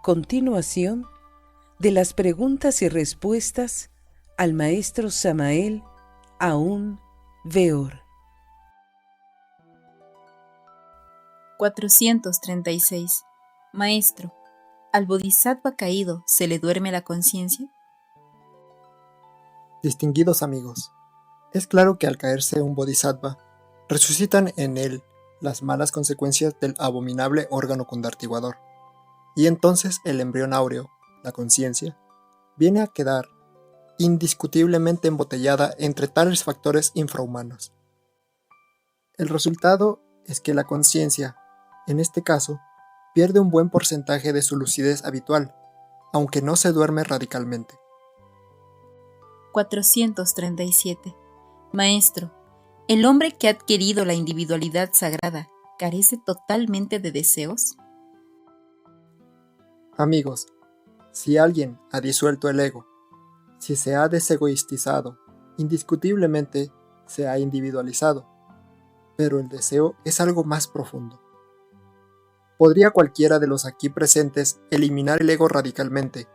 Continuación de las preguntas y respuestas al maestro Samael Aún Weor. 436. Maestro, ¿al bodhisattva caído se le duerme la conciencia? Distinguidos amigos, es claro que al caerse un bodhisattva, resucitan en él las malas consecuencias del abominable órgano condartiguador, y entonces el embrión áureo, la conciencia, viene a quedar indiscutiblemente embotellada entre tales factores infrahumanos. El resultado es que la conciencia, en este caso, pierde un buen porcentaje de su lucidez habitual, aunque no se duerme radicalmente. 437. Maestro, ¿el hombre que ha adquirido la individualidad sagrada carece totalmente de deseos? Amigos, si alguien ha disuelto el ego, si se ha desegoistizado, indiscutiblemente se ha individualizado, pero el deseo es algo más profundo. ¿Podría cualquiera de los aquí presentes eliminar el ego radicalmente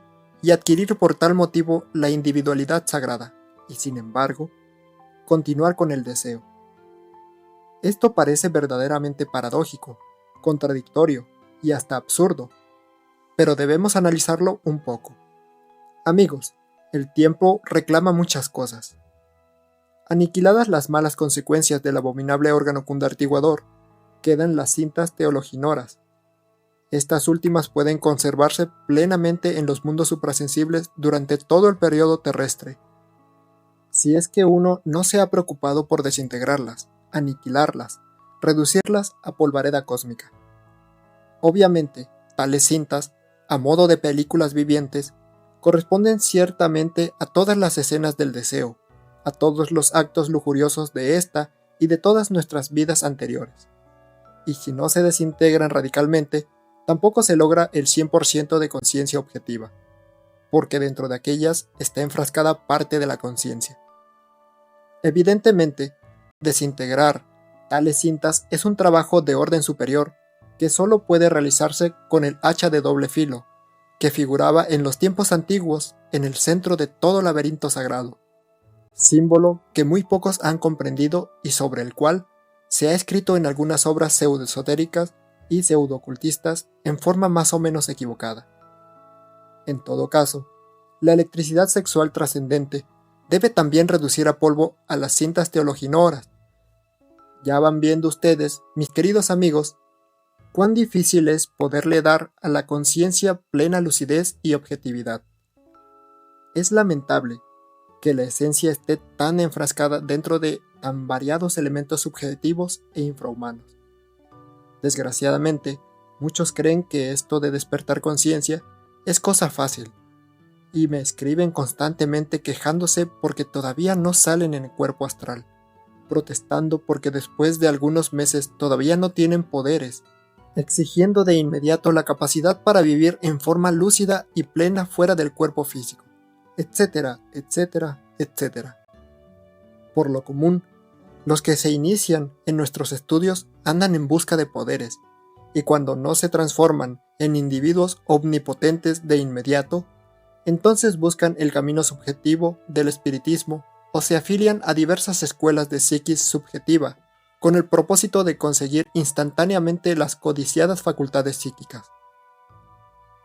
y adquirir por tal motivo la individualidad sagrada, y sin embargo, continuar con el deseo? Esto parece verdaderamente paradójico, contradictorio y hasta absurdo, pero debemos analizarlo un poco. Amigos, el tiempo reclama muchas cosas. Aniquiladas las malas consecuencias del abominable órgano condartiguador, quedan las cintas teologinoras. Estas últimas pueden conservarse plenamente en los mundos suprasensibles durante todo el periodo terrestre, si es que uno no se ha preocupado por desintegrarlas, aniquilarlas, reducirlas a polvareda cósmica. Obviamente, tales cintas, a modo de películas vivientes, corresponden ciertamente a todas las escenas del deseo, a todos los actos lujuriosos de esta y de todas nuestras vidas anteriores. Y si no se desintegran radicalmente, tampoco se logra el 100% de conciencia objetiva, porque dentro de aquellas está enfrascada parte de la conciencia. Evidentemente, desintegrar tales cintas es un trabajo de orden superior que solo puede realizarse con el hacha de doble filo, que figuraba en los tiempos antiguos en el centro de todo laberinto sagrado, símbolo que muy pocos han comprendido y sobre el cual se ha escrito en algunas obras pseudoesotéricas y pseudoocultistas en forma más o menos equivocada. En todo caso, la electricidad sexual trascendente debe también reducir a polvo a las cintas teologinoras. Ya van viendo ustedes, mis queridos amigos, cuán difícil es poderle dar a la conciencia plena lucidez y objetividad. Es lamentable que la esencia esté tan enfrascada dentro de tan variados elementos subjetivos e infrahumanos. Desgraciadamente, muchos creen que esto de despertar conciencia es cosa fácil, y me escriben constantemente quejándose porque todavía no salen en el cuerpo astral, protestando porque después de algunos meses todavía no tienen poderes, exigiendo de inmediato la capacidad para vivir en forma lúcida y plena fuera del cuerpo físico, etcétera, etcétera, etcétera. Por lo común, los que se inician en nuestros estudios andan en busca de poderes, y cuando no se transforman en individuos omnipotentes de inmediato, entonces buscan el camino subjetivo del espiritismo o se afilian a diversas escuelas de psiquis subjetiva, con el propósito de conseguir instantáneamente las codiciadas facultades psíquicas.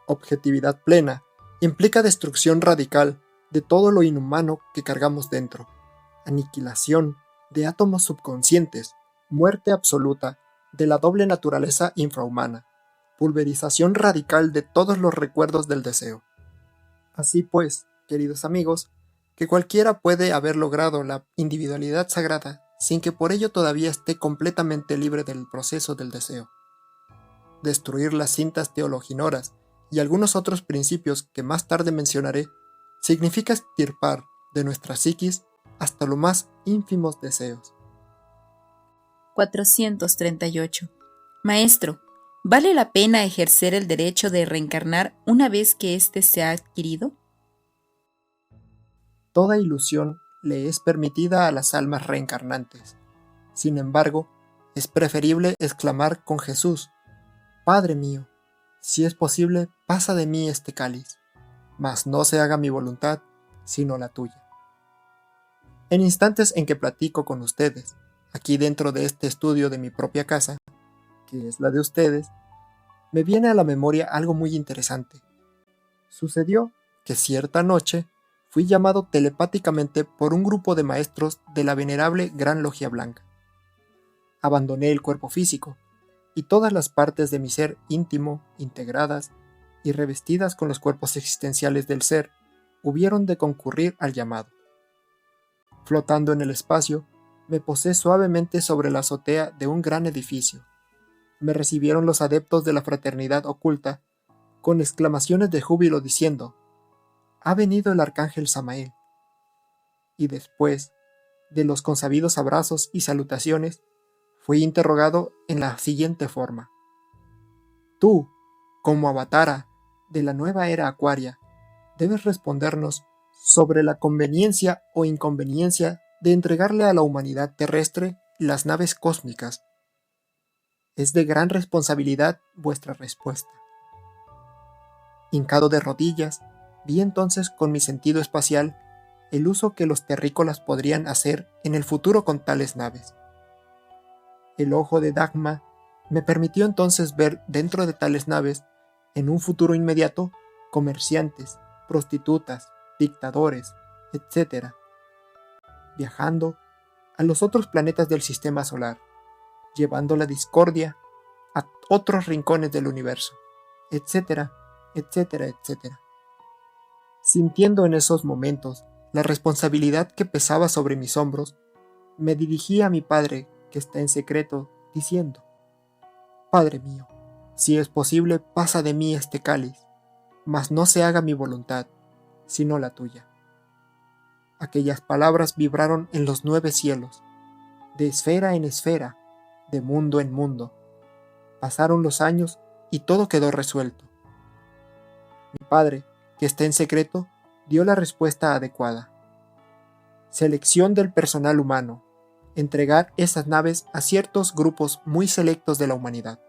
Objetividad plena implica destrucción radical de todo lo inhumano que cargamos dentro, aniquilación de átomos subconscientes, muerte absoluta de la doble naturaleza infrahumana, pulverización radical de todos los recuerdos del deseo. Así pues, queridos amigos, que cualquiera puede haber logrado la individualidad sagrada sin que por ello todavía esté completamente libre del proceso del deseo. Destruir las cintas teologinoras y algunos otros principios que más tarde mencionaré significa extirpar de nuestra psiquis hasta los más ínfimos deseos. 438. Maestro, ¿vale la pena ejercer el derecho de reencarnar una vez que éste se ha adquirido? Toda ilusión le es permitida a las almas reencarnantes. Sin embargo, es preferible exclamar con Jesús: Padre mío, si es posible, pasa de mí este cáliz, mas no se haga mi voluntad, sino la tuya. En instantes en que platico con ustedes, aquí dentro de este estudio de mi propia casa, que es la de ustedes, me viene a la memoria algo muy interesante. Sucedió que cierta noche fui llamado telepáticamente por un grupo de maestros de la venerable Gran Logia Blanca. Abandoné el cuerpo físico, y todas las partes de mi ser íntimo, integradas y revestidas con los cuerpos existenciales del ser, hubieron de concurrir al llamado. Flotando en el espacio, me posé suavemente sobre la azotea de un gran edificio. Me recibieron los adeptos de la fraternidad oculta con exclamaciones de júbilo diciendo: «Ha venido el arcángel Samael». Y después de los consabidos abrazos y salutaciones, fui interrogado en la siguiente forma: «Tú, como avatara de la nueva era acuaria, debes respondernos sobre la conveniencia o inconveniencia de entregarle a la humanidad terrestre las naves cósmicas. Es de gran responsabilidad vuestra respuesta». Hincado de rodillas, vi entonces con mi sentido espacial el uso que los terrícolas podrían hacer en el futuro con tales naves. El ojo de Dagma me permitió entonces ver dentro de tales naves, en un futuro inmediato, comerciantes, prostitutas, dictadores, etc., viajando a los otros planetas del sistema solar, llevando la discordia a otros rincones del universo, etcétera, etcétera, etcétera. Sintiendo en esos momentos la responsabilidad que pesaba sobre mis hombros, me dirigí a mi Padre que está en secreto, diciendo: «Padre mío, si es posible, pasa de mí este cáliz, mas no se haga mi voluntad, sino la tuya». Aquellas palabras vibraron en los 9 cielos, de esfera en esfera, de mundo en mundo. Pasaron los años y todo quedó resuelto. Mi Padre, que está en secreto, dio la respuesta adecuada. Selección del personal humano. Entregar esas naves a ciertos grupos muy selectos de la humanidad.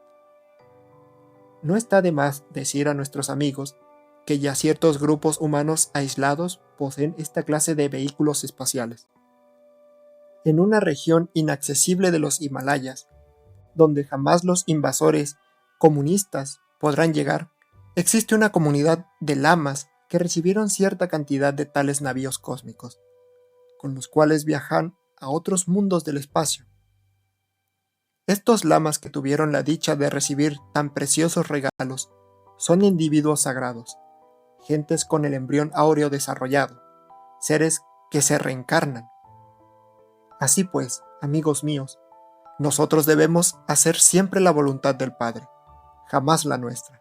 No está de más decir a nuestros amigos que ya ciertos grupos humanos aislados poseen esta clase de vehículos espaciales. En una región inaccesible de los Himalayas, donde jamás los invasores comunistas podrán llegar, existe una comunidad de lamas que recibieron cierta cantidad de tales navíos cósmicos, con los cuales viajan a otros mundos del espacio. Estos lamas que tuvieron la dicha de recibir tan preciosos regalos son individuos sagrados, gentes con el embrión áureo desarrollado, seres que se reencarnan. Así pues, amigos míos, nosotros debemos hacer siempre la voluntad del Padre, jamás la nuestra.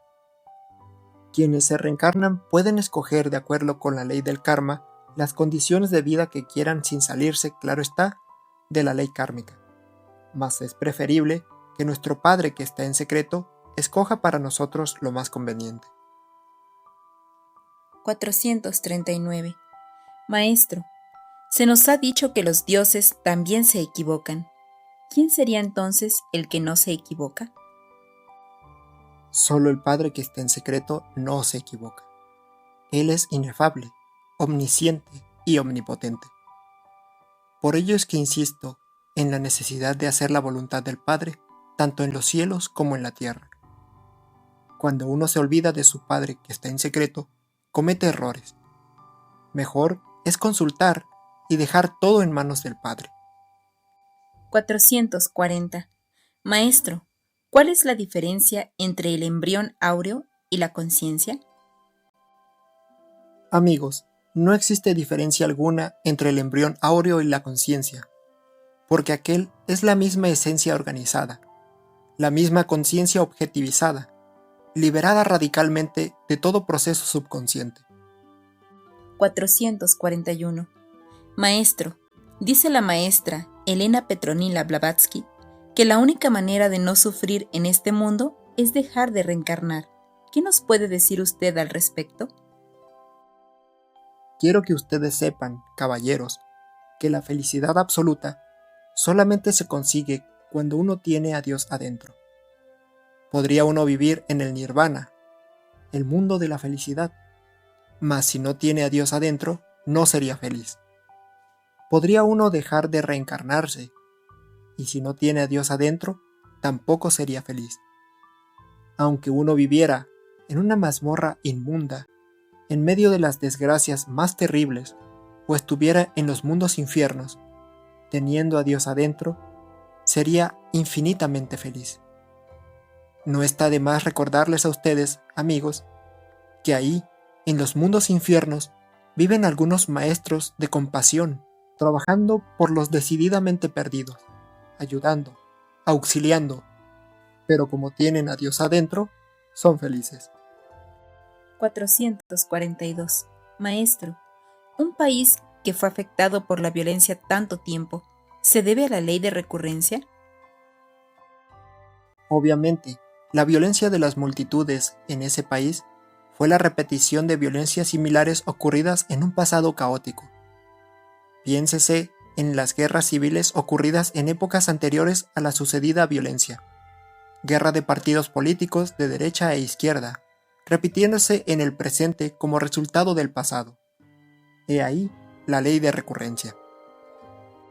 Quienes se reencarnan pueden escoger de acuerdo con la ley del karma las condiciones de vida que quieran sin salirse, claro está, de la ley kármica. Mas es preferible que nuestro Padre que está en secreto escoja para nosotros lo más conveniente. 439. Maestro, se nos ha dicho que los dioses también se equivocan. ¿Quién sería entonces el que no se equivoca? Solo el Padre que está en secreto no se equivoca. Él es inefable, omnisciente y omnipotente. Por ello es que insisto en la necesidad de hacer la voluntad del Padre, tanto en los cielos como en la tierra. Cuando uno se olvida de su Padre que está en secreto, comete errores. Mejor es consultar y dejar todo en manos del Padre. 440. Maestro, ¿cuál es la diferencia entre el embrión áureo y la conciencia? Amigos, no existe diferencia alguna entre el embrión áureo y la conciencia, porque aquel es la misma esencia organizada, la misma conciencia objetivizada, liberada radicalmente de todo proceso subconsciente. 441. Maestro, dice la maestra Elena Petronila Blavatsky que la única manera de no sufrir en este mundo es dejar de reencarnar. ¿Qué nos puede decir usted al respecto? Quiero que ustedes sepan, caballeros, que la felicidad absoluta solamente se consigue cuando uno tiene a Dios adentro. Podría uno vivir en el nirvana, el mundo de la felicidad. Mas si no tiene a Dios adentro, no sería feliz. Podría uno dejar de reencarnarse, y si no tiene a Dios adentro, tampoco sería feliz. Aunque uno viviera en una mazmorra inmunda, en medio de las desgracias más terribles, o estuviera en los mundos infiernos, teniendo a Dios adentro, sería infinitamente feliz. No está de más recordarles a ustedes, amigos, que ahí, en los mundos infiernos, viven algunos maestros de compasión, trabajando por los decididamente perdidos, ayudando, auxiliando, pero como tienen a Dios adentro, son felices. 442. Maestro, un país que fue afectado por la violencia tanto tiempo, ¿se debe a la ley de recurrencia? Obviamente, la violencia de las multitudes en ese país fue la repetición de violencias similares ocurridas en un pasado caótico. Piénsese en las guerras civiles ocurridas en épocas anteriores a la sucedida violencia. Guerra de partidos políticos de derecha e izquierda, repitiéndose en el presente como resultado del pasado. He ahí la ley de recurrencia.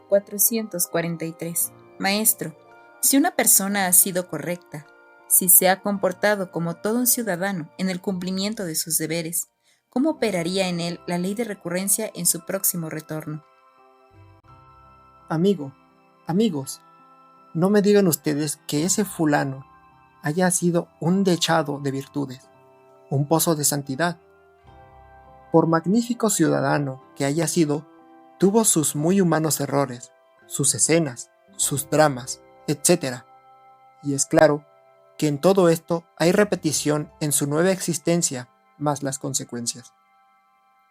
443. Maestro, si una persona ha sido correcta, si se ha comportado como todo un ciudadano en el cumplimiento de sus deberes, ¿cómo operaría en él la ley de recurrencia en su próximo retorno? Amigos, no me digan ustedes que ese fulano haya sido un dechado de virtudes, un pozo de santidad. Por magnífico ciudadano que haya sido, tuvo sus muy humanos errores, sus escenas, sus dramas, etc. Y es claro que en todo esto hay repetición en su nueva existencia más las consecuencias.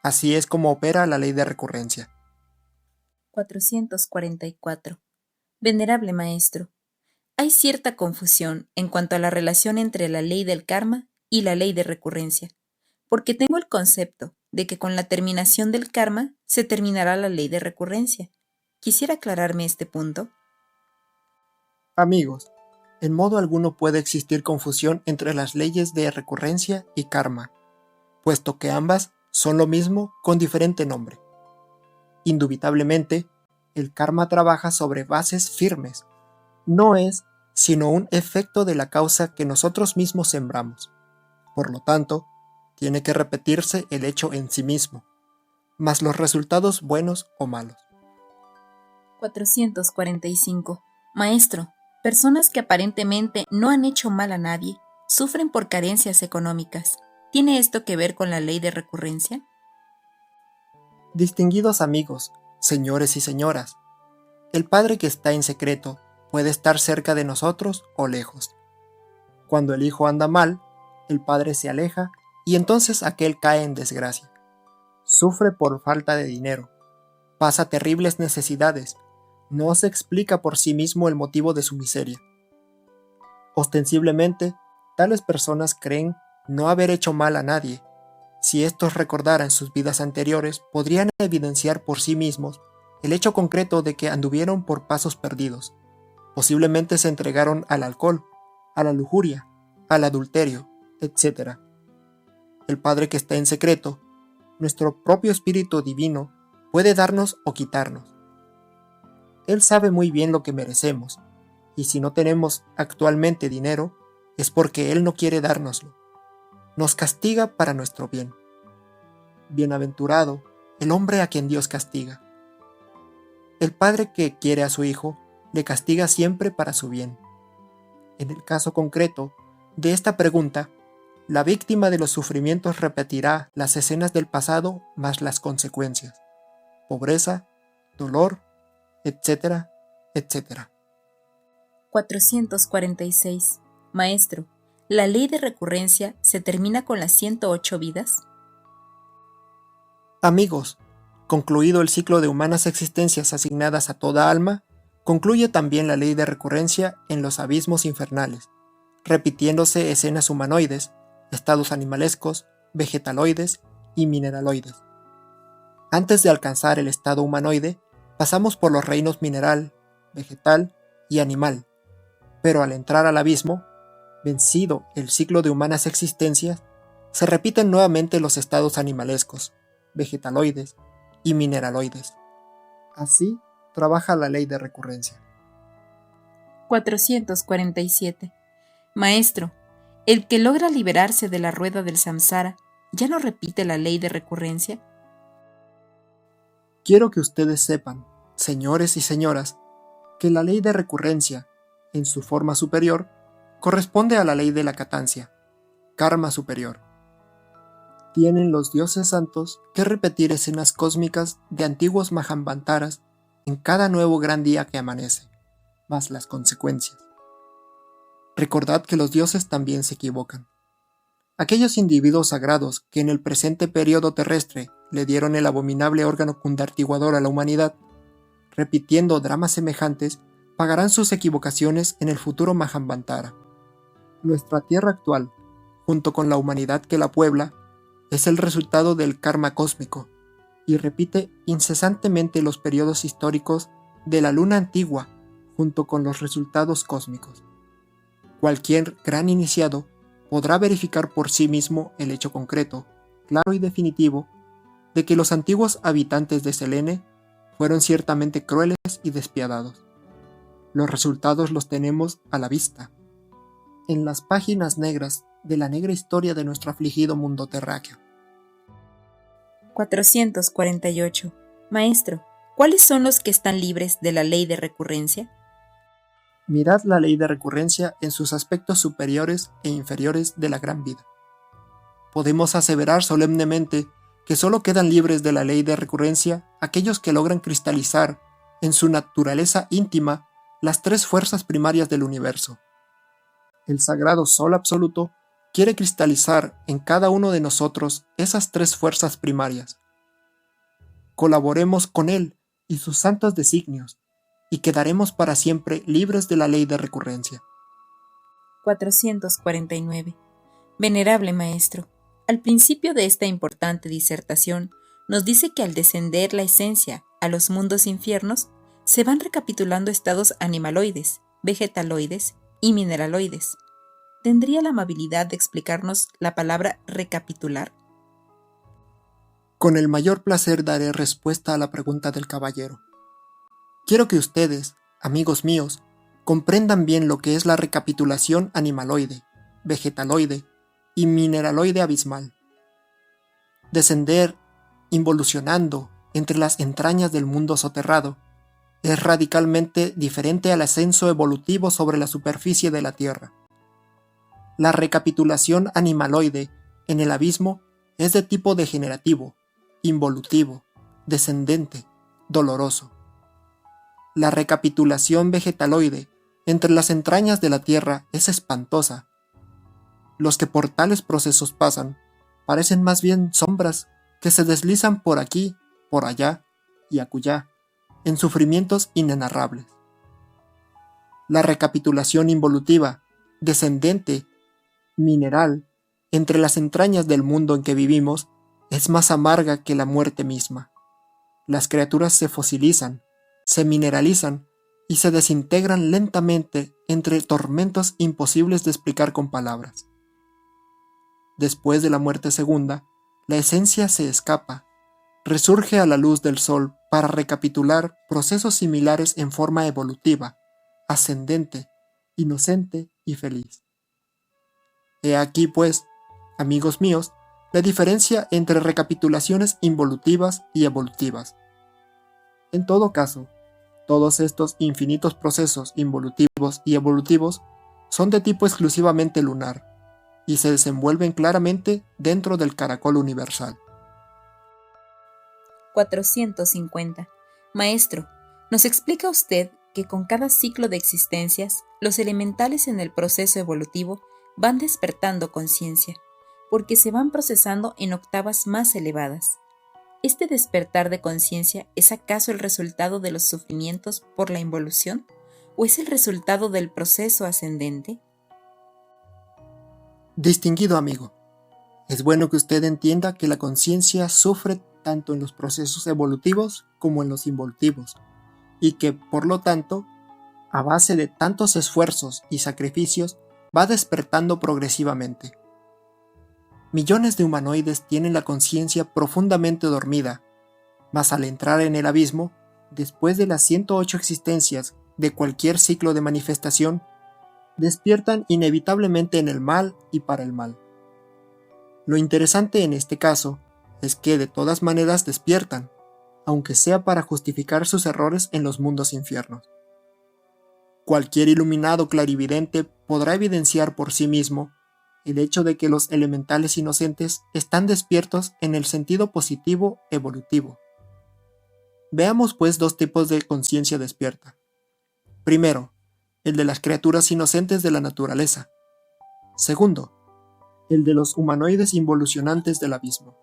Así es como opera la ley de recurrencia. 444. Venerable Maestro, hay cierta confusión en cuanto a la relación entre la ley del karma y la ley de recurrencia, porque tengo el concepto de que con la terminación del karma se terminará la ley de recurrencia. ¿Quisiera aclararme este punto? Amigos, en modo alguno puede existir confusión entre las leyes de recurrencia y karma, puesto que ambas son lo mismo con diferente nombre. Indubitablemente, el karma trabaja sobre bases firmes. No es sino un efecto de la causa que nosotros mismos sembramos. Por lo tanto, tiene que repetirse el hecho en sí mismo, más los resultados buenos o malos. 445. Maestro, personas que aparentemente no han hecho mal a nadie sufren por carencias económicas. ¿Tiene esto que ver con la ley de recurrencia? Distinguidos amigos, señores y señoras, el Padre que está en secreto puede estar cerca de nosotros o lejos. Cuando el Hijo anda mal, el Padre se aleja y entonces aquel cae en desgracia. Sufre por falta de dinero, pasa terribles necesidades, no se explica por sí mismo el motivo de su miseria. Ostensiblemente, tales personas creen no haber hecho mal a nadie. Si estos recordaran sus vidas anteriores, podrían evidenciar por sí mismos el hecho concreto de que anduvieron por pasos perdidos. Posiblemente se entregaron al alcohol, a la lujuria, al adulterio, etc. El Padre que está en secreto, nuestro propio Espíritu Divino, puede darnos o quitarnos. Él sabe muy bien lo que merecemos, y si no tenemos actualmente dinero, es porque Él no quiere dárnoslo. Nos castiga para nuestro bien. Bienaventurado el hombre a quien Dios castiga. El padre que quiere a su hijo, le castiga siempre para su bien. En el caso concreto de esta pregunta, la víctima de los sufrimientos repetirá las escenas del pasado más las consecuencias: pobreza, dolor, etcétera, etcétera. 446. Maestro, ¿la ley de recurrencia se termina con las 108 vidas? Amigos, concluido el ciclo de humanas existencias asignadas a toda alma, concluye también la ley de recurrencia en los abismos infernales, repitiéndose escenas humanoides, estados animalescos, vegetaloides y mineraloides. Antes de alcanzar el estado humanoide, pasamos por los reinos mineral, vegetal y animal, pero al entrar al abismo, vencido el ciclo de humanas existencias, se repiten nuevamente los estados animalescos, vegetaloides y mineraloides. Así trabaja la ley de recurrencia. 447. Maestro, el que logra liberarse de la rueda del samsara, ¿ya no repite la ley de recurrencia? Quiero que ustedes sepan, señores y señoras, que la ley de recurrencia, en su forma superior, corresponde a la ley de la catancia, karma superior. Tienen los dioses santos que repetir escenas cósmicas de antiguos Mahambantaras en cada nuevo gran día que amanece, más las consecuencias. Recordad que los dioses también se equivocan. Aquellos individuos sagrados que en el presente periodo terrestre le dieron el abominable órgano cundartiguador a la humanidad, repitiendo dramas semejantes, pagarán sus equivocaciones en el futuro Mahambantara. Nuestra tierra actual, junto con la humanidad que la puebla, es el resultado del karma cósmico y repite incesantemente los periodos históricos de la luna antigua junto con los resultados cósmicos. Cualquier gran iniciado podrá verificar por sí mismo el hecho concreto, claro y definitivo, de que los antiguos habitantes de Selene fueron ciertamente crueles y despiadados. Los resultados los tenemos a la vista, en las páginas negras de la negra historia de nuestro afligido mundo terráqueo. 448. Maestro, ¿cuáles son los que están libres de la ley de recurrencia? Mirad la ley de recurrencia en sus aspectos superiores e inferiores de la gran vida. Podemos aseverar solemnemente que solo quedan libres de la ley de recurrencia aquellos que logran cristalizar en su naturaleza íntima las tres fuerzas primarias del universo. El sagrado Sol absoluto quiere cristalizar en cada uno de nosotros esas tres fuerzas primarias. Colaboremos con él y sus santos designios, y quedaremos para siempre libres de la ley de recurrencia. 449. Venerable Maestro, al principio de esta importante disertación nos dice que al descender la esencia a los mundos infiernos, se van recapitulando estados animaloides, vegetaloides y mineraloides. ¿Tendría la amabilidad de explicarnos la palabra recapitular? Con el mayor placer daré respuesta a la pregunta del caballero. Quiero que ustedes, amigos míos, comprendan bien lo que es la recapitulación animaloide, vegetaloide y mineraloide abismal. Descender, involucionando entre las entrañas del mundo soterrado, es radicalmente diferente al ascenso evolutivo sobre la superficie de la Tierra. La recapitulación animaloide en el abismo es de tipo degenerativo, involutivo, descendente, doloroso. La recapitulación vegetaloide entre las entrañas de la tierra es espantosa. Los que por tales procesos pasan parecen más bien sombras que se deslizan por aquí, por allá y acullá, en sufrimientos inenarrables. La recapitulación involutiva, descendente, mineral, entre las entrañas del mundo en que vivimos, es más amarga que la muerte misma. Las criaturas se fosilizan, se mineralizan y se desintegran lentamente entre tormentos imposibles de explicar con palabras. Después de la muerte segunda, la esencia se escapa, resurge a la luz del sol para recapitular procesos similares en forma evolutiva, ascendente, inocente y feliz. He aquí, pues, amigos míos, la diferencia entre recapitulaciones involutivas y evolutivas. En todo caso, todos estos infinitos procesos involutivos y evolutivos son de tipo exclusivamente lunar y se desenvuelven claramente dentro del caracol universal. 450. Maestro, ¿nos explica usted que con cada ciclo de existencias, los elementales en el proceso evolutivo van despertando conciencia, porque se van procesando en octavas más elevadas? ¿Este despertar de conciencia es acaso el resultado de los sufrimientos por la involución o es el resultado del proceso ascendente? Distinguido amigo, es bueno que usted entienda que la conciencia sufre tanto en los procesos evolutivos como en los involutivos, y que, por lo tanto, a base de tantos esfuerzos y sacrificios, va despertando progresivamente. Millones de humanoides tienen la conciencia profundamente dormida, mas al entrar en el abismo, después de las 108 existencias de cualquier ciclo de manifestación, despiertan inevitablemente en el mal y para el mal. Lo interesante en este caso es que de todas maneras despiertan, aunque sea para justificar sus errores en los mundos infiernos. Cualquier iluminado clarividente podrá evidenciar por sí mismo el hecho de que los elementales inocentes están despiertos en el sentido positivo evolutivo. Veamos pues dos tipos de conciencia despierta. Primero, el de las criaturas inocentes de la naturaleza. Segundo, el de los humanoides involucionantes del abismo.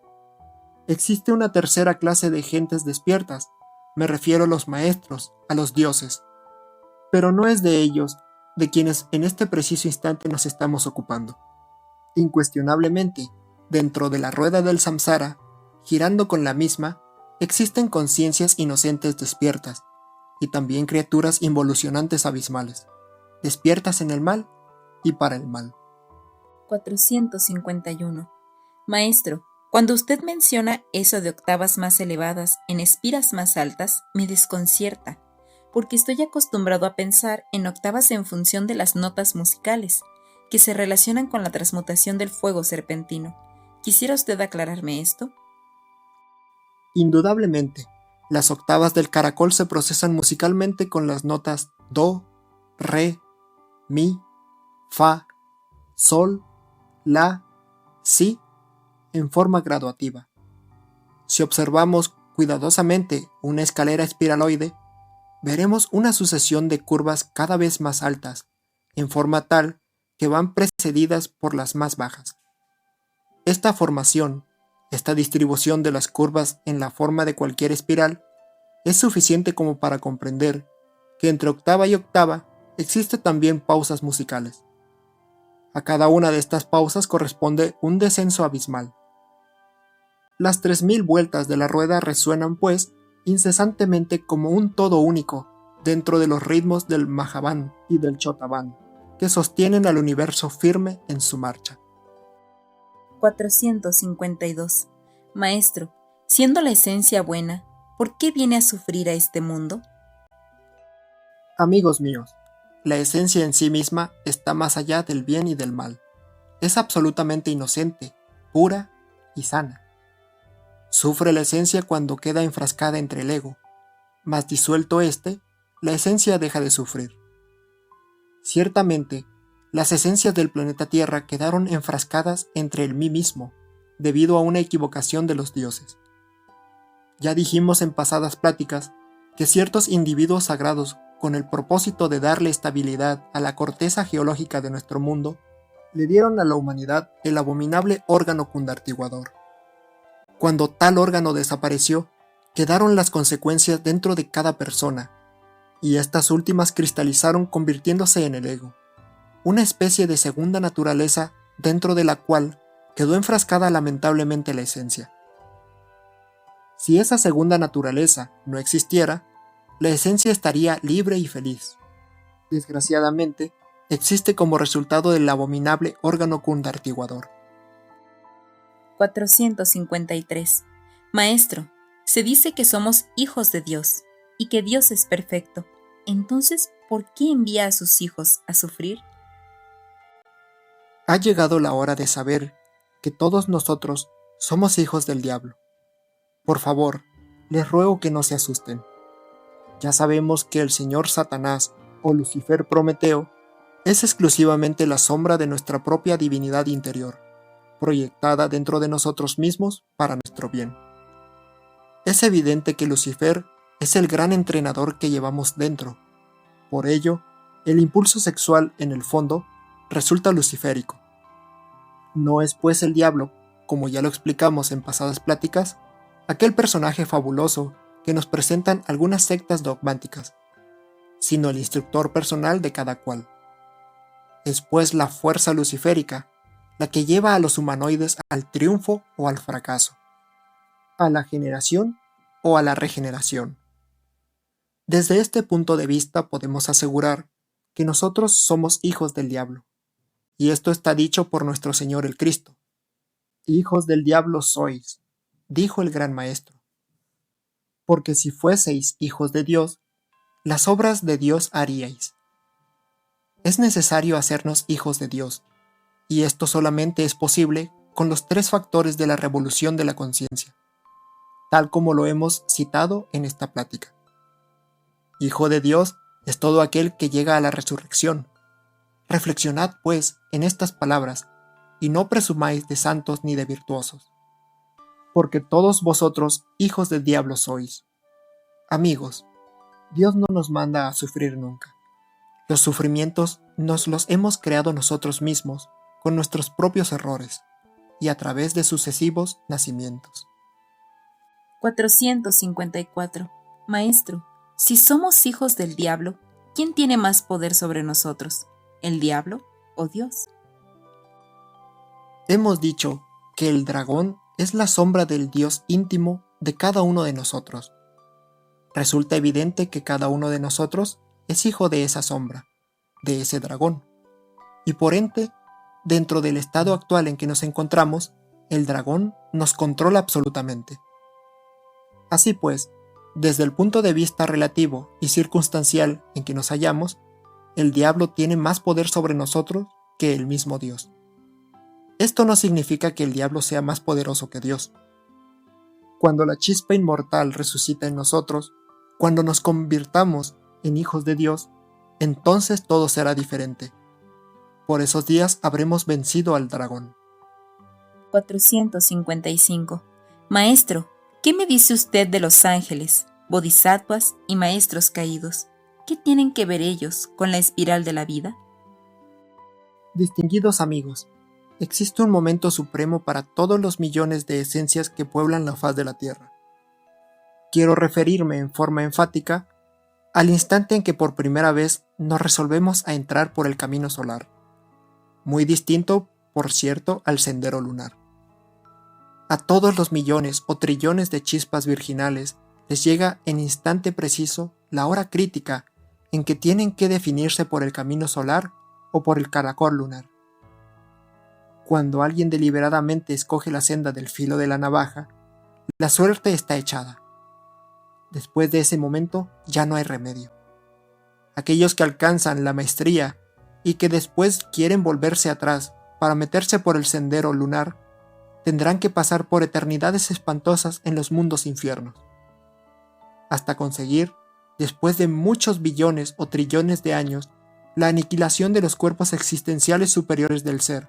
Existe una tercera clase de gentes despiertas, me refiero a los maestros, a los dioses. Pero no es de ellos de quienes en este preciso instante nos estamos ocupando. Incuestionablemente, dentro de la rueda del samsara, girando con la misma, existen conciencias inocentes despiertas, y también criaturas involucionantes abismales, despiertas en el mal y para el mal. 451. Maestro, cuando usted menciona eso de octavas más elevadas en espiras más altas, me desconcierta, porque estoy acostumbrado a pensar en octavas en función de las notas musicales, que se relacionan con la transmutación del fuego serpentino. ¿Quisiera usted aclararme esto? Indudablemente, las octavas del caracol se procesan musicalmente con las notas do, re, mi, fa, sol, la, si, en forma graduativa. Si observamos cuidadosamente una escalera espiraloide, veremos una sucesión de curvas cada vez más altas, en forma tal que van precedidas por las más bajas. Esta formación, esta distribución de las curvas en la forma de cualquier espiral, es suficiente como para comprender que entre octava y octava existen también pausas musicales. A cada una de estas pausas corresponde un descenso abismal. Las 3000 vueltas de la rueda resuenan, pues, incesantemente como un todo único dentro de los ritmos del Mahavan y del Chotavan, que sostienen al universo firme en su marcha. 452. Maestro, siendo la esencia buena, ¿por qué viene a sufrir a este mundo? Amigos míos, la esencia en sí misma está más allá del bien y del mal. Es absolutamente inocente, pura y sana. Sufre la esencia cuando queda enfrascada entre el ego, mas disuelto éste, la esencia deja de sufrir. Ciertamente, las esencias del planeta Tierra quedaron enfrascadas entre el mí mismo, debido a una equivocación de los dioses. Ya dijimos en pasadas pláticas que ciertos individuos sagrados, con el propósito de darle estabilidad a la corteza geológica de nuestro mundo, le dieron a la humanidad el abominable órgano cundartiguador. Cuando tal órgano desapareció, quedaron las consecuencias dentro de cada persona, y estas últimas cristalizaron convirtiéndose en el ego, una especie de segunda naturaleza dentro de la cual quedó enfrascada lamentablemente la esencia. Si esa segunda naturaleza no existiera, la esencia estaría libre y feliz. Desgraciadamente, existe como resultado del abominable órgano cundartiguador. 453. Maestro, se dice que somos hijos de Dios y que Dios es perfecto. Entonces, ¿por qué envía a sus hijos a sufrir? Ha llegado la hora de saber que todos nosotros somos hijos del diablo. Por favor, les ruego que no se asusten. Ya sabemos que el señor Satanás o Lucifer Prometeo es exclusivamente la sombra de nuestra propia divinidad interior, proyectada dentro de nosotros mismos para nuestro bien. Es evidente que Lucifer es el gran entrenador que llevamos dentro. Por ello, el impulso sexual, en el fondo, resulta luciférico. No es pues el diablo, como ya lo explicamos en pasadas pláticas, aquel personaje fabuloso que nos presentan algunas sectas dogmáticas, sino el instructor personal de cada cual. Es pues la fuerza luciférica la que lleva a los humanoides al triunfo o al fracaso, a la generación o a la regeneración. Desde este punto de vista podemos asegurar que nosotros somos hijos del diablo, y esto está dicho por nuestro Señor el Cristo. Hijos del diablo sois, dijo el gran maestro, porque si fueseis hijos de Dios, las obras de Dios haríais. Es necesario hacernos hijos de Dios, y esto solamente es posible con los tres factores de la revolución de la conciencia, tal como lo hemos citado en esta plática. Hijo de Dios es todo aquel que llega a la resurrección. Reflexionad, pues, en estas palabras, y no presumáis de santos ni de virtuosos, porque todos vosotros hijos del diablo sois. Amigos, Dios no nos manda a sufrir nunca. Los sufrimientos nos los hemos creado nosotros mismos con nuestros propios errores y a través de sucesivos nacimientos. 454. Maestro, si somos hijos del diablo, ¿quién tiene más poder sobre nosotros? ¿El diablo o Dios? Hemos dicho que el dragón es la sombra del Dios íntimo de cada uno de nosotros. Resulta evidente que cada uno de nosotros es hijo de esa sombra, de ese dragón. Y por ende, dentro del estado actual en que nos encontramos, el dragón nos controla absolutamente. Así pues, desde el punto de vista relativo y circunstancial en que nos hallamos, el diablo tiene más poder sobre nosotros que el mismo Dios. Esto no significa que el diablo sea más poderoso que Dios. Cuando la chispa inmortal resucita en nosotros, cuando nos convirtamos en hijos de Dios, entonces todo será diferente. Por esos días habremos vencido al dragón. 455. Maestro, ¿qué me dice usted de los ángeles, bodhisattvas y maestros caídos? ¿Qué tienen que ver ellos con la espiral de la vida? Distinguidos amigos, existe un momento supremo para todos los millones de esencias que pueblan la faz de la Tierra. Quiero referirme en forma enfática al instante en que por primera vez nos resolvemos a entrar por el camino solar, muy distinto, por cierto, al sendero lunar. A todos los millones o trillones de chispas virginales les llega en instante preciso la hora crítica en que tienen que definirse por el camino solar o por el caracol lunar. Cuando alguien deliberadamente escoge la senda del filo de la navaja, la suerte está echada. Después de ese momento ya no hay remedio. Aquellos que alcanzan la maestría y que después quieren volverse atrás para meterse por el sendero lunar, tendrán que pasar por eternidades espantosas en los mundos infiernos, hasta conseguir, después de muchos billones o trillones de años, la aniquilación de los cuerpos existenciales superiores del ser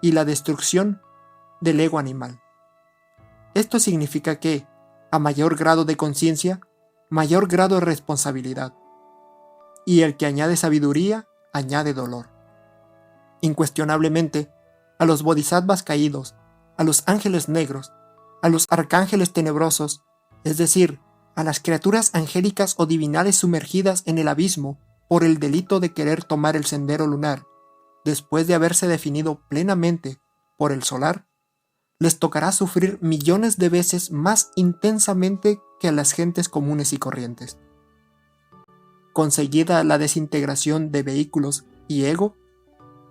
y la destrucción del ego animal. Esto significa que, a mayor grado de conciencia, mayor grado de responsabilidad, y el que añade sabiduría, añade dolor. Incuestionablemente, a los bodhisattvas caídos, a los ángeles negros, a los arcángeles tenebrosos, es decir, a las criaturas angélicas o divinales sumergidas en el abismo por el delito de querer tomar el sendero lunar, después de haberse definido plenamente por el solar, les tocará sufrir millones de veces más intensamente que a las gentes comunes y corrientes. Conseguida la desintegración de vehículos y ego,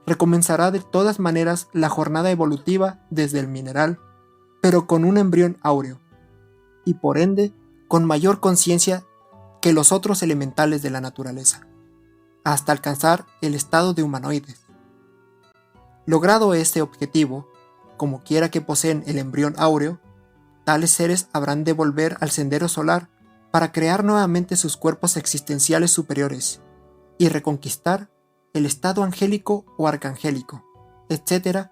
recomenzará de todas maneras la jornada evolutiva desde el mineral, pero con un embrión áureo, y por ende con mayor conciencia que los otros elementales de la naturaleza, hasta alcanzar el estado de humanoides. Logrado este objetivo, como quiera que poseen el embrión áureo, tales seres habrán de volver al sendero solar para crear nuevamente sus cuerpos existenciales superiores y reconquistar el estado angélico o arcangélico, etc.,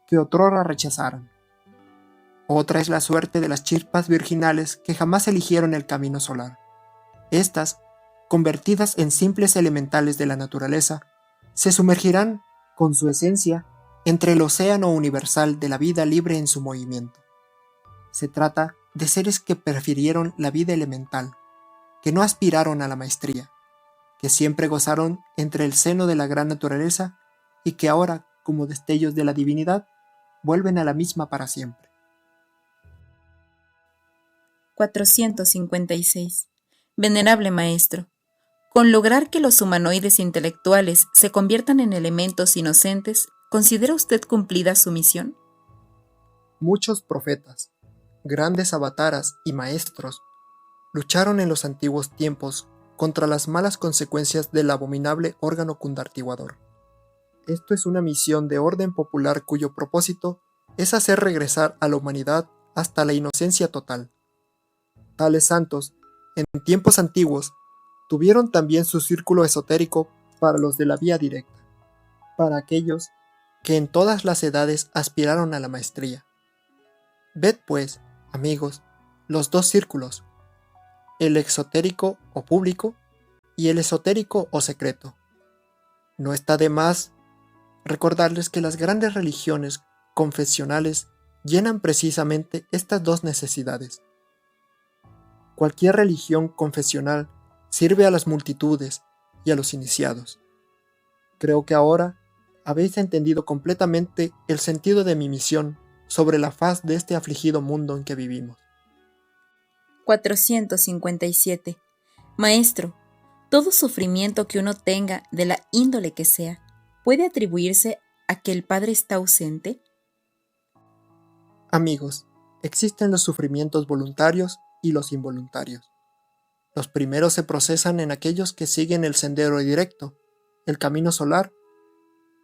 que otrora rechazaron. Otra es la suerte de las chispas virginales que jamás eligieron el camino solar. Estas, convertidas en simples elementales de la naturaleza, se sumergirán, con su esencia, entre el océano universal de la vida libre en su movimiento. Se trata de seres que prefirieron la vida elemental, que no aspiraron a la maestría, que siempre gozaron entre el seno de la gran naturaleza y que ahora, como destellos de la divinidad, vuelven a la misma para siempre. 456. Venerable Maestro, con lograr que los humanoides intelectuales se conviertan en elementos inocentes, ¿considera usted cumplida su misión? Muchos profetas, grandes avataras y maestros lucharon en los antiguos tiempos contra las malas consecuencias del abominable órgano cundartiguador. Esto es una misión de orden popular cuyo propósito es hacer regresar a la humanidad hasta la inocencia total. Tales santos, en tiempos antiguos, tuvieron también su círculo esotérico para los de la vía directa, para aquellos que en todas las edades aspiraron a la maestría. Ved pues, amigos, los dos círculos, el exotérico o público y el esotérico o secreto. No está de más recordarles que las grandes religiones confesionales llenan precisamente estas dos necesidades. Cualquier religión confesional sirve a las multitudes y a los iniciados. Creo que ahora habéis entendido completamente el sentido de mi misión sobre la faz de este afligido mundo en que vivimos. 457. Maestro, todo sufrimiento que uno tenga, de la índole que sea, ¿puede atribuirse a que el Padre está ausente? Amigos, existen los sufrimientos voluntarios y los involuntarios. Los primeros se procesan en aquellos que siguen el sendero directo, el camino solar.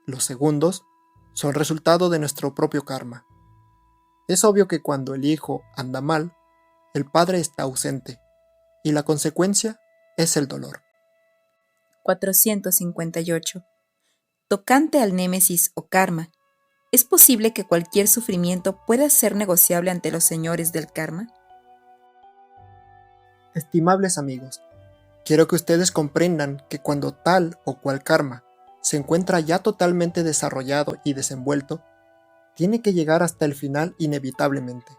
Los segundos son resultado de nuestro propio karma. Es obvio que cuando el hijo anda mal, el padre está ausente, y la consecuencia es el dolor. 458. Tocante al némesis o karma, ¿es posible que cualquier sufrimiento pueda ser negociable ante los señores del karma? Estimables amigos, quiero que ustedes comprendan que cuando tal o cual karma se encuentra ya totalmente desarrollado y desenvuelto, tiene que llegar hasta el final inevitablemente.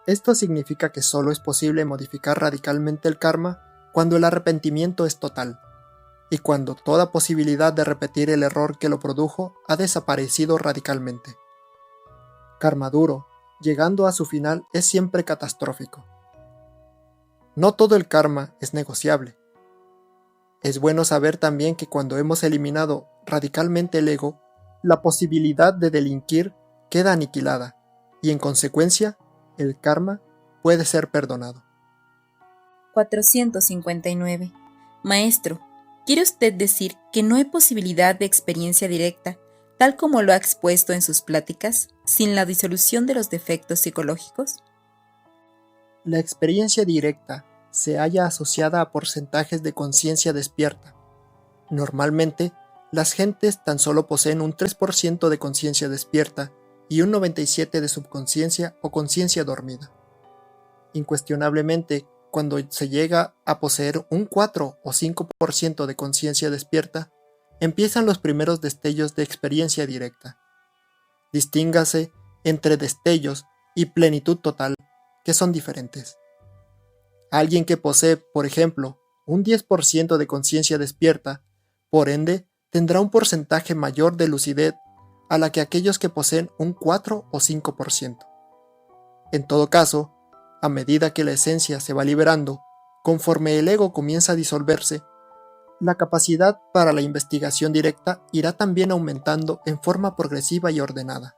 Esto significa que solo es posible modificar radicalmente el karma cuando el arrepentimiento es total, y cuando toda posibilidad de repetir el error que lo produjo ha desaparecido radicalmente. Karma duro, llegando a su final, es siempre catastrófico. No todo el karma es negociable. Es bueno saber también que cuando hemos eliminado radicalmente el ego, la posibilidad de delinquir queda aniquilada, y en consecuencia, el karma puede ser perdonado. 459. Maestro, ¿quiere usted decir que no hay posibilidad de experiencia directa, tal como lo ha expuesto en sus pláticas, sin la disolución de los defectos psicológicos? La experiencia directa se halla asociada a porcentajes de conciencia despierta. Normalmente, las gentes tan solo poseen un 3% de conciencia despierta y un 97% de subconsciencia o conciencia dormida. Incuestionablemente, cuando se llega a poseer un 4 o 5% de conciencia despierta, empiezan los primeros destellos de experiencia directa. Distíngase entre destellos y plenitud total, que son diferentes. Alguien que posee, por ejemplo, un 10% de conciencia despierta, por ende, tendrá un porcentaje mayor de lucidez a la que aquellos que poseen un 4 o 5%. En todo caso, a medida que la esencia se va liberando, conforme el ego comienza a disolverse, la capacidad para la investigación directa irá también aumentando en forma progresiva y ordenada.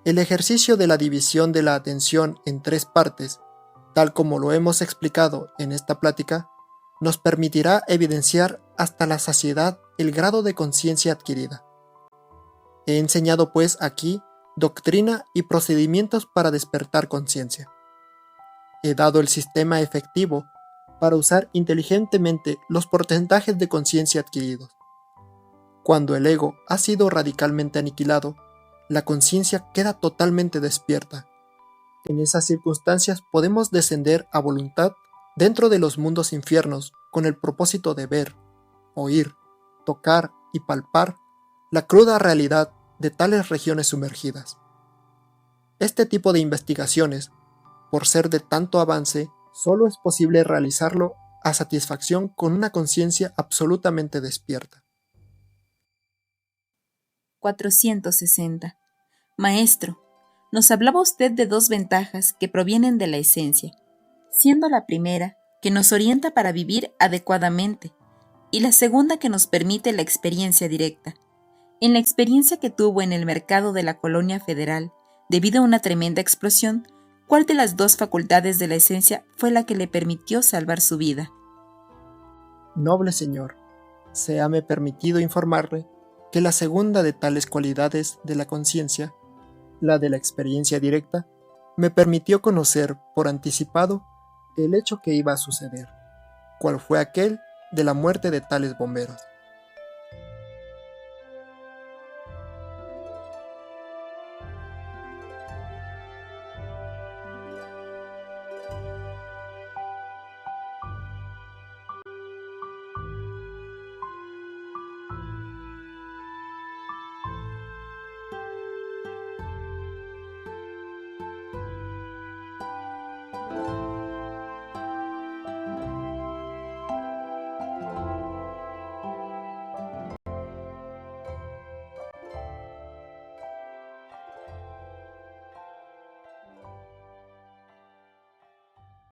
El ejercicio de la división de la atención en 3 partes, tal como lo hemos explicado en esta plática, nos permitirá evidenciar hasta la saciedad el grado de conciencia adquirida. He enseñado pues aquí doctrina y procedimientos para despertar conciencia. He dado el sistema efectivo para usar inteligentemente los porcentajes de conciencia adquiridos. Cuando el ego ha sido radicalmente aniquilado, la conciencia queda totalmente despierta. En esas circunstancias podemos descender a voluntad dentro de los mundos infiernos con el propósito de ver, oír, tocar y palpar la cruda realidad de tales regiones sumergidas. Este tipo de investigaciones, por ser de tanto avance, solo es posible realizarlo a satisfacción con una conciencia absolutamente despierta. 460. Maestro, nos hablaba usted de 2 ventajas que provienen de la esencia, siendo la primera que nos orienta para vivir adecuadamente y la segunda que nos permite la experiencia directa. En la experiencia que tuvo en el mercado de la Colonia Federal, debido a una tremenda explosión, ¿cuál de las dos facultades de la esencia fue la que le permitió salvar su vida? Noble señor, séame permitido informarle que la segunda de tales cualidades de la conciencia, la de la experiencia directa, me permitió conocer por anticipado el hecho que iba a suceder, cuál fue aquel de la muerte de tales bomberos.